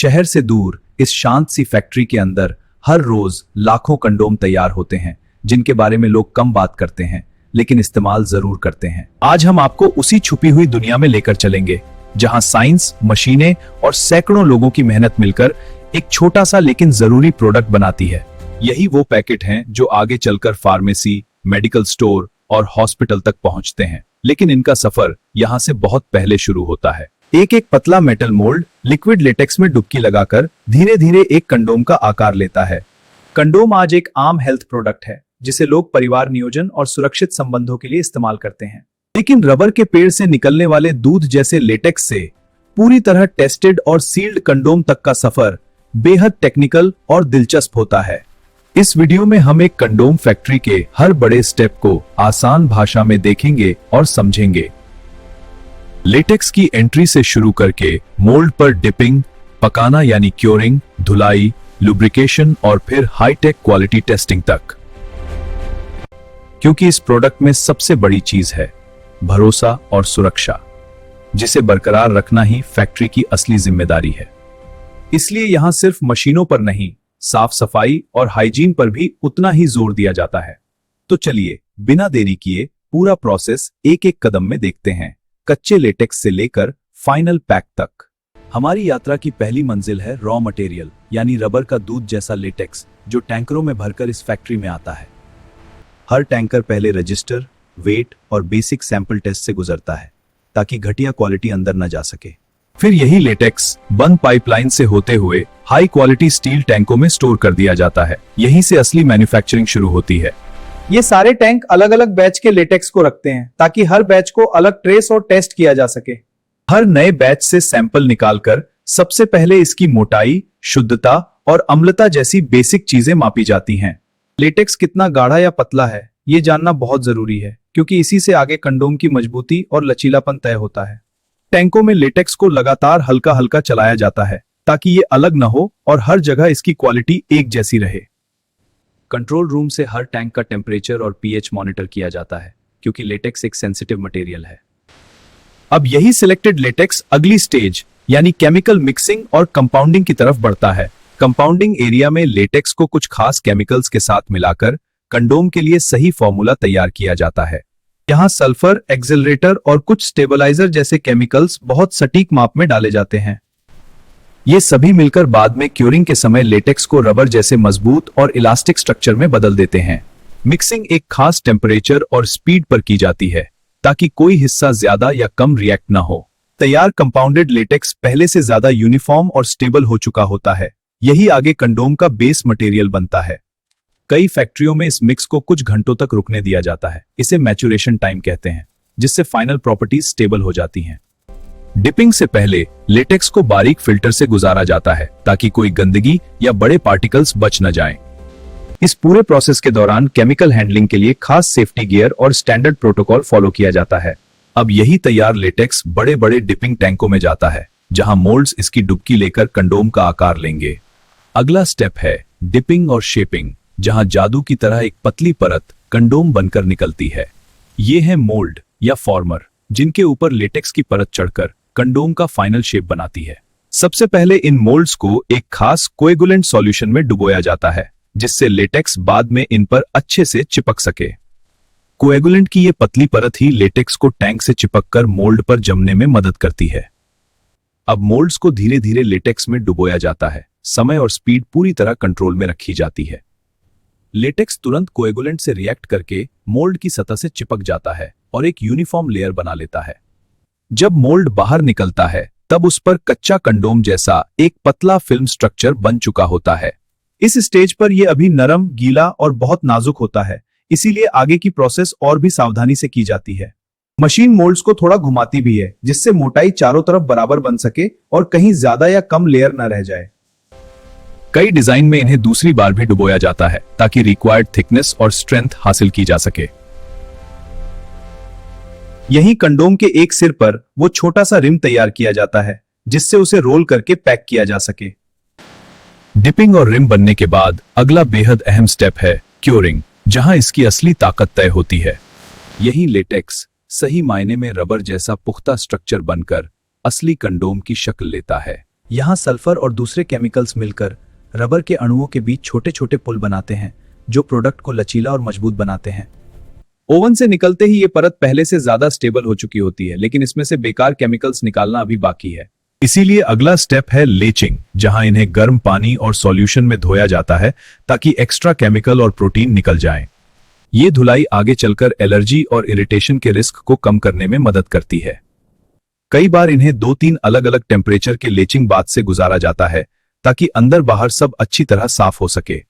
शहर से दूर इस शांत सी फैक्ट्री के अंदर हर रोज लाखों कंडोम तैयार होते हैं, जिनके बारे में लोग कम बात करते हैं लेकिन इस्तेमाल जरूर करते हैं। आज हम आपको उसी छुपी हुई दुनिया में लेकर चलेंगे, जहां साइंस, मशीनें और सैकड़ों लोगों की मेहनत मिलकर एक छोटा सा लेकिन जरूरी प्रोडक्ट बनाती है। यही वो पैकेट हैं जो आगे चलकर फार्मेसी, मेडिकल स्टोर और हॉस्पिटल तक पहुंचते हैं। लेकिन इनका सफर यहां से बहुत पहले शुरू होता है। एक एक पतला मेटल मोल्ड लिक्विड लेटेक्स में डुबकी लगाकर धीरे धीरे एक कंडोम का आकार लेता है। कंडोम आज एक आम हेल्थ प्रोडक्ट है जिसे लोग परिवार नियोजन और सुरक्षित संबंधों के लिए इस्तेमाल करते हैं। लेकिन रबर के पेड़ से निकलने वाले दूध जैसे लेटेक्स से पूरी तरह टेस्टेड और सील्ड कंडोम तक का सफर बेहद टेक्निकल और दिलचस्प होता है। इस वीडियो में हम एक कंडोम फैक्ट्री के हर बड़े स्टेप को आसान भाषा में देखेंगे और समझेंगे। लेटेक्स की एंट्री से शुरू करके मोल्ड पर डिपिंग, पकाना यानी क्योरिंग, धुलाई, लुब्रिकेशन और फिर हाईटेक क्वालिटी टेस्टिंग तक। क्योंकि इस प्रोडक्ट में सबसे बड़ी चीज है भरोसा और सुरक्षा, जिसे बरकरार रखना ही फैक्ट्री की असली जिम्मेदारी है। इसलिए यहां सिर्फ मशीनों पर नहीं, साफ सफाई और हाइजीन पर भी उतना ही जोर दिया जाता है। तो चलिए बिना देरी किए पूरा प्रोसेस एक एक कदम में देखते हैं, कच्चे लेटेक्स से लेकर फाइनल पैक तक। हमारी यात्रा की पहली मंजिल है रॉ मटेरियल यानी रबर का दूध जैसा लेटेक्स, जो टैंकरों में भरकर इस फैक्ट्री में आता है। हर टैंकर पहले रजिस्टर, वेट और बेसिक सैंपल टेस्ट से गुजरता है ताकि घटिया क्वालिटी अंदर न जा सके। फिर यही लेटेक्स बंद पाइपलाइन से होते हुए हाई क्वालिटी स्टील टैंकों में स्टोर कर दिया जाता है। यहीं से असली मैन्युफैक्चरिंग शुरू होती है। ये सारे टैंक अलग अलग बैच के लेटेक्स को रखते हैं ताकि हर बैच को अलग ट्रेस और टेस्ट किया जा सके। हर नए बैच से सैंपल निकालकर सबसे पहले इसकी मोटाई, शुद्धता और अम्लता जैसी बेसिक चीजें मापी जाती हैं। लेटेक्स कितना गाढ़ा या पतला है ये जानना बहुत जरूरी है, क्योंकि इसी से आगे कंडोम की मजबूती और लचीलापन तय होता है। टैंकों में लेटेक्स को लगातार हल्का हल्का चलाया जाता है ताकि ये अलग न हो और हर जगह इसकी क्वालिटी एक जैसी रहे। कंट्रोल रूम से हर टैंक का टेम्परेचर और पीएच मॉनिटर किया जाता है, क्योंकि लेटेक्स एक सेंसिटिव मटेरियल है। अब यही सिलेक्टेड लेटेक्स अगली स्टेज यानी केमिकल मिक्सिंग और कंपाउंडिंग की तरफ बढ़ता है। कंपाउंडिंग एरिया में लेटेक्स को कुछ खास केमिकल्स के साथ मिलाकर कंडोम के लिए सही फॉर्मूला तैयार किया जाता है। यहाँ सल्फर, एक्सेलरेटर और कुछ स्टेबलाइजर जैसे केमिकल्स बहुत सटीक माप में डाले जाते हैं। ये सभी मिलकर बाद में क्यूरिंग के समय लेटेक्स को रबर जैसे मजबूत और इलास्टिक स्ट्रक्चर में बदल देते हैं। मिक्सिंग एक खास टेम्परेचर और स्पीड पर की जाती है ताकि कोई हिस्सा ज्यादा या कम रिएक्ट ना हो। तैयार कंपाउंडेड लेटेक्स पहले से ज्यादा यूनिफॉर्म और स्टेबल हो चुका होता है। यही आगे कंडोम का बेस मटेरियल बनता है। कई फैक्ट्रियों में इस मिक्स को कुछ घंटों तक रुकने दिया जाता है। इसे मैच्योरेशन टाइम कहते हैं, जिससे फाइनल प्रॉपर्टीज स्टेबल हो जाती हैं। डिपिंग से पहले लेटेक्स को बारीक फिल्टर से गुजारा जाता है ताकि कोई गंदगी या बड़े पार्टिकल्स बच न जाएं। इस पूरे प्रोसेस के दौरान केमिकल हैंडलिंग के लिए खास सेफ्टी गियर और स्टैंडर्ड प्रोटोकॉल फॉलो किया जाता है। अब यही तैयार लेटेक्स बड़े बड़े डिपिंग टैंकों में जाता है, जहां मोल्ड्स इसकी डुबकी लेकर कंडोम का आकार लेंगे। अगला स्टेप है डिपिंग और शेपिंग, जहां जादू की तरह एक पतली परत कंडोम बनकर निकलती है। ये है मोल्ड या फॉर्मर, जिनके ऊपर लेटेक्स की परत चढ़कर कंडोम का फाइनल शेप बनाती है। सबसे पहले इन मोल्ड्स को एक खास कोएगुलेंट सॉल्यूशन में डुबोया जाता है, जिससे लेटेक्स बाद में इन पर अच्छे से चिपक सके। कोएगुलेंट की ये पतली परत ही लेटेक्स को टैंक से चिपककर मोल्ड पर जमने में मदद करती है। अब मोल्ड्स को धीरे धीरे लेटेक्स में डुबोया जाता है। समय और स्पीड पूरी तरह कंट्रोल में रखी जाती है। लेटेक्स तुरंत कोएगुलेंट से रिएक्ट करके मोल्ड की सतह से चिपक जाता है और एक यूनिफॉर्म लेयर बना लेता है। जब मोल्ड बाहर निकलता है तब उस पर कच्चा कंडोम जैसा एक पतला फिल्म स्ट्रक्चर बन चुका होता है। इस स्टेज पर यह अभी नरम, गीला और बहुत नाजुक होता है, इसीलिए आगे की प्रोसेस और भी सावधानी से की जाती है। मशीन मोल्ड्स को थोड़ा घुमाती भी है, जिससे मोटाई चारों तरफ बराबर बन सके और कहीं ज्यादा या कम लेयर न रह जाए। कई डिजाइन में इन्हें दूसरी बार भी डुबोया जाता है ताकि रिक्वायर्ड थिकनेस और स्ट्रेंथ हासिल की जा सके। यहीं कंडोम के एक सिर पर वो छोटा सा रिम तैयार किया जाता है, जिससे उसे रोल करके पैक किया जा सके। डिपिंग और रिम बनने के बाद अगला बेहद अहम स्टेप है क्योरिंग, जहां इसकी असली ताकत तय होती है। यही लेटेक्स सही मायने में रबर जैसा पुख्ता स्ट्रक्चर बनकर असली कंडोम की शक्ल लेता है। यहाँ सल्फर और दूसरे केमिकल्स मिलकर रबर के अणुओं के बीच छोटे छोटे पुल बनाते हैं जो प्रोडक्ट को लचीला और मजबूत बनाते हैं। ओवन से निकलते ही ये परत पहले से ज्यादा स्टेबल हो चुकी होती है, लेकिन इसमें से बेकार केमिकल्स निकालना अभी बाकी है। इसीलिए अगला स्टेप है लेचिंग, जहां इन्हें गर्म पानी और सॉल्यूशन में धोया जाता है ताकि एक्स्ट्रा केमिकल और प्रोटीन निकल जाएं। ये धुलाई आगे चलकर एलर्जी और इरिटेशन के रिस्क को कम करने में मदद करती है। कई बार इन्हें 2-3 अलग अलग टेम्परेचर के लेचिंग बाथ से गुजारा जाता है ताकि अंदर बाहर सब अच्छी तरह साफ हो सके।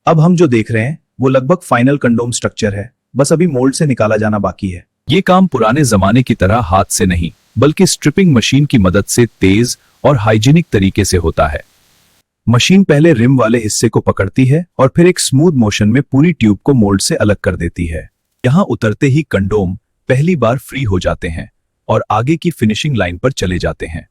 अब हम जो देख रहे हैं वो लगभग फाइनल कंडोम स्ट्रक्चर है, बस अभी मोल्ड से निकाला जाना बाकी है। ये काम पुराने जमाने की तरह हाथ से नहीं बल्कि स्ट्रिपिंग मशीन की मदद से तेज और हाइजीनिक तरीके से होता है। मशीन पहले रिम वाले हिस्से को पकड़ती है और फिर एक स्मूथ मोशन में पूरी ट्यूब को मोल्ड से अलग कर देती है। यहां उतरते ही कंडोम पहली बार फ्री हो जाते हैं और आगे की फिनिशिंग लाइन पर चले जाते हैं।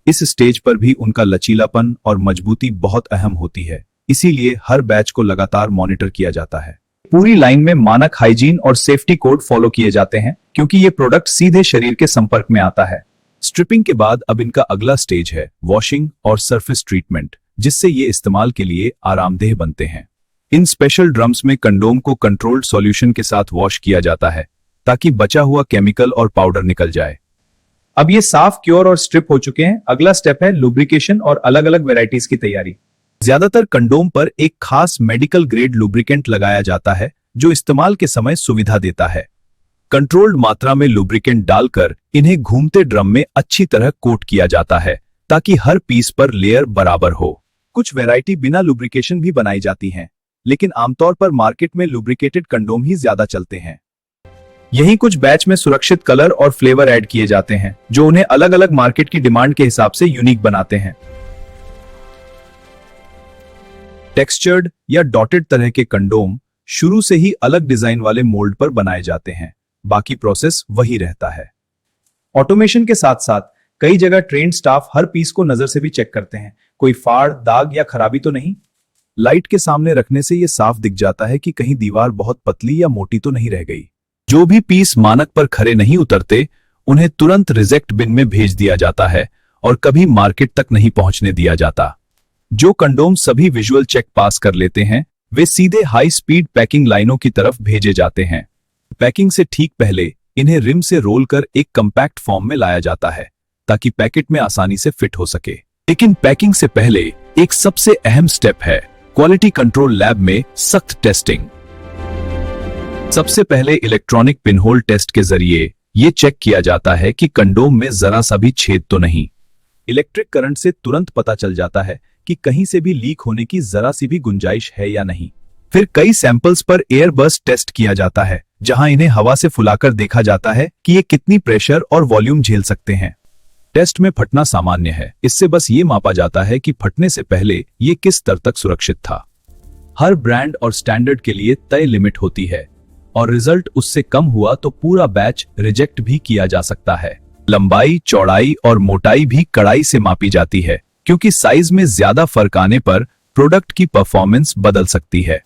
इस स्टेज पर भी उनका लचीलापन और मजबूती बहुत अहम होती है, इसीलिए हर बैच को लगातार मॉनिटर किया जाता है। पूरी लाइन में मानक हाइजीन और सेफ्टी कोड फॉलो किए जाते हैं क्योंकि ये प्रोडक्ट सीधे शरीर के संपर्क में आता है। स्ट्रिपिंग के बाद अब इनका अगला स्टेज है वॉशिंग और सरफेस ट्रीटमेंट, जिससे ये इस्तेमाल के लिए आरामदेह बनते हैं। इन स्पेशल ड्रम्स में कंडोम को कंट्रोल्ड सॉल्यूशन के साथ वॉश किया जाता है ताकि बचा हुआ केमिकल और पाउडर निकल जाए। अब ये साफ, क्योर और स्ट्रिप हो चुके हैं। अगला स्टेप है लुब्रिकेशन और अलग अलग वेराइटीज की तैयारी। ज्यादातर कंडोम पर एक खास मेडिकल ग्रेड लुब्रिकेंट लगाया जाता है जो इस्तेमाल के समय सुविधा देता है। कंट्रोल्ड मात्रा में लुब्रिकेंट डालकर इन्हें घूमते ड्रम में अच्छी तरह कोट किया जाता है ताकि हर पीस पर लेयर बराबर हो। कुछ वैरायटी बिना लुब्रिकेशन भी बनाई जाती हैं, लेकिन आमतौर पर मार्केट में लुब्रिकेटेड कंडोम ही ज्यादा चलते हैं। यही कुछ बैच में सुरक्षित कलर और फ्लेवर ऐड किए जाते हैं जो उन्हें अलग अलग मार्केट की डिमांड के हिसाब से यूनिक बनाते हैं। टेक्सचर्ड या डॉटेड तरह के कंडोम शुरू से ही अलग डिजाइन वाले मोल्ड पर बनाए जाते हैं, बाकी प्रोसेस वही रहता है। ऑटोमेशन के साथ साथ कई जगह ट्रेन्ड स्टाफ हर पीस को नजर से भी चेक करते हैं, कोई फाड़, दाग या खराबी तो नहीं। लाइट के सामने रखने से यह साफ दिख जाता है कि कहीं दीवार बहुत पतली या मोटी तो नहीं रह गई। जो भी पीस मानक पर खरे नहीं उतरते उन्हें तुरंत रिजेक्ट बिन में भेज दिया जाता है और कभी मार्केट तक नहीं पहुंचने दिया जाता। जो कंडोम सभी विजुअल चेक पास कर लेते हैं वे सीधे हाई स्पीड पैकिंग लाइनों की तरफ भेजे जाते हैं। पैकिंग से ठीक पहले इन्हें रिम से रोल कर एक कंपैक्ट फॉर्म में लाया जाता है ताकि पैकेट में आसानी से फिट हो सके। लेकिन पैकिंग से पहले एक सबसे अहम स्टेप है क्वालिटी कंट्रोल लैब में सख्त टेस्टिंग। सबसे पहले इलेक्ट्रॉनिक पिनहोल टेस्ट के जरिए यह चेक किया जाता है कि कंडोम में जरा सा भी छेद तो नहीं। इलेक्ट्रिक करंट से तुरंत पता चल जाता है कि कहीं से भी लीक होने की जरा सी भी गुंजाइश है या नहीं। फिर कई सैंपल्स पर एयर बर्स्ट टेस्ट किया जाता है जहां इन्हें हवा से फुलाकर देखा जाता है कि ये कितनी प्रेशर और वॉल्यूम झेल सकते हैं। टेस्ट में फटना सामान्य है, इससे बस ये मापा जाता है कि फटने से पहले ये किस स्तर तक सुरक्षित था। हर ब्रांड और स्टैंडर्ड के लिए तय लिमिट होती है और रिजल्ट उससे कम हुआ तो पूरा बैच रिजेक्ट भी किया जा सकता है। लंबाई, चौड़ाई और मोटाई भी कड़ाई से मापी जाती है क्योंकि साइज में ज्यादा फर्क आने पर प्रोडक्ट की परफॉर्मेंस बदल सकती है।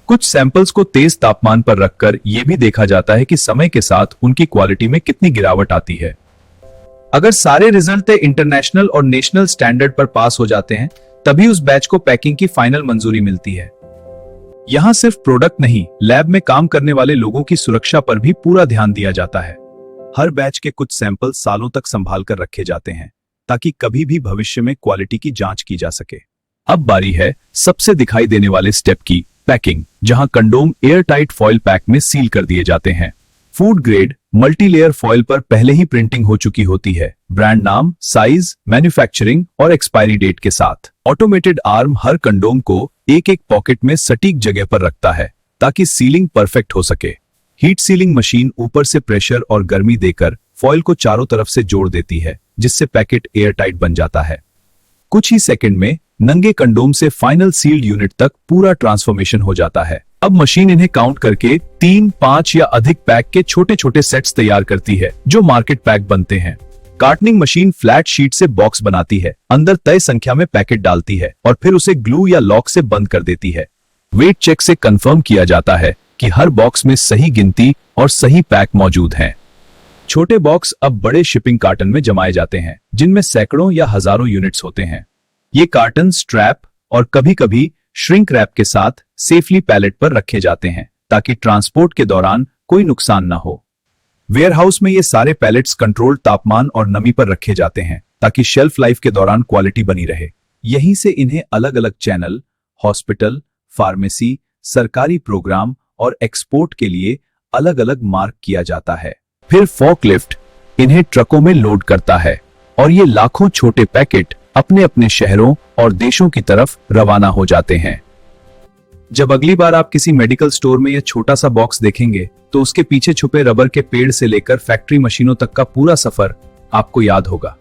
कुछ सैंपल्स को तेज तापमान पर रखकर यह भी देखा जाता है कि समय के साथ उनकी क्वालिटी में कितनी गिरावट आती है। अगर सारे रिजल्ट इंटरनेशनल और नेशनल स्टैंडर्ड पर पास हो जाते हैं तभी उस बैच को पैकिंग की फाइनल मंजूरी मिलती है। यहां सिर्फ प्रोडक्ट नहीं, लैब में काम करने वाले लोगों की सुरक्षा पर भी पूरा ध्यान दिया जाता है। हर बैच के कुछ सैंपल सालों तक संभाल कर रखे जाते हैं ताकि कभी भी भविष्य में क्वालिटी की जांच की जा सके। अब बारी है सबसे दिखाई देने वाले स्टेप की, पैकिंग, जहां condom air tight foil pack में सील कर दिए जाते हैं। फूड ग्रेड मल्टीलेयर फॉइल पर पहले ही प्रिंटिंग हो चुकी होती है, ब्रांड नाम, साइज, मैन्युफैक्चरिंग और एक्सपायरी डेट के साथ। ऑटोमेटेड आर्म हर कंडोम को एक एक पॉकेट में सटीक जगह पर रखता है ताकि सीलिंग परफेक्ट हो सके। हीट सीलिंग मशीन ऊपर से प्रेशर और गर्मी देकर फॉइल को चारों तरफ से जोड़ देती है जिससे पैकेट एयर टाइट बन जाता है। कुछ ही सेकंड में नंगे कंडोम से फाइनल सील्ड यूनिट तक पूरा ट्रांसफॉर्मेशन हो जाता है। अब मशीन इन्हें काउंट करके 3, 5 या अधिक पैक के छोटे छोटे सेट्स तैयार करती है जो मार्केट पैक बनते हैं। कार्टनिंग मशीन फ्लैट शीट से बॉक्स बनाती है, अंदर तय संख्या में पैकेट डालती है और फिर उसे ग्लू या लॉक से बंद कर देती है। वेट चेक से कंफर्म किया जाता है कि हर बॉक्स में सही गिनती और सही पैक मौजूद हैं। छोटे बॉक्स अब बड़े शिपिंग कार्टन में जमाए जाते हैं, जिनमें सैकड़ों या हजारों यूनिट्स होते हैं। ये कार्टन स्ट्रैप और कभी-कभी श्रिंक रैप के साथ सेफली पैलेट पर रखे जाते हैं ताकि ट्रांसपोर्ट के दौरान कोई नुकसान न हो। वेयरहाउस में ये सारे पैलेट्स कंट्रोल्ड तापमान और नमी पर रखे जाते हैं ताकि शेल्फ लाइफ के दौरान क्वालिटी बनी रहे। यहीं से इन्हें अलग-अलग चैनल, हॉस्पिटल, फार्मेसी, सरकारी प्रोग्राम और एक्सपोर्ट के लिए अलग-अलग मार्क किया जाता है। फिर फॉकलिफ्ट इन्हें ट्रकों में लोड करता है और ये लाखों छोटे पैकेट अपने अपने शहरों और देशों की तरफ रवाना हो जाते हैं। जब अगली बार आप किसी मेडिकल स्टोर में यह छोटा सा बॉक्स देखेंगे तो उसके पीछे छुपे रबर के पेड़ से लेकर फैक्ट्री मशीनों तक का पूरा सफर आपको याद होगा।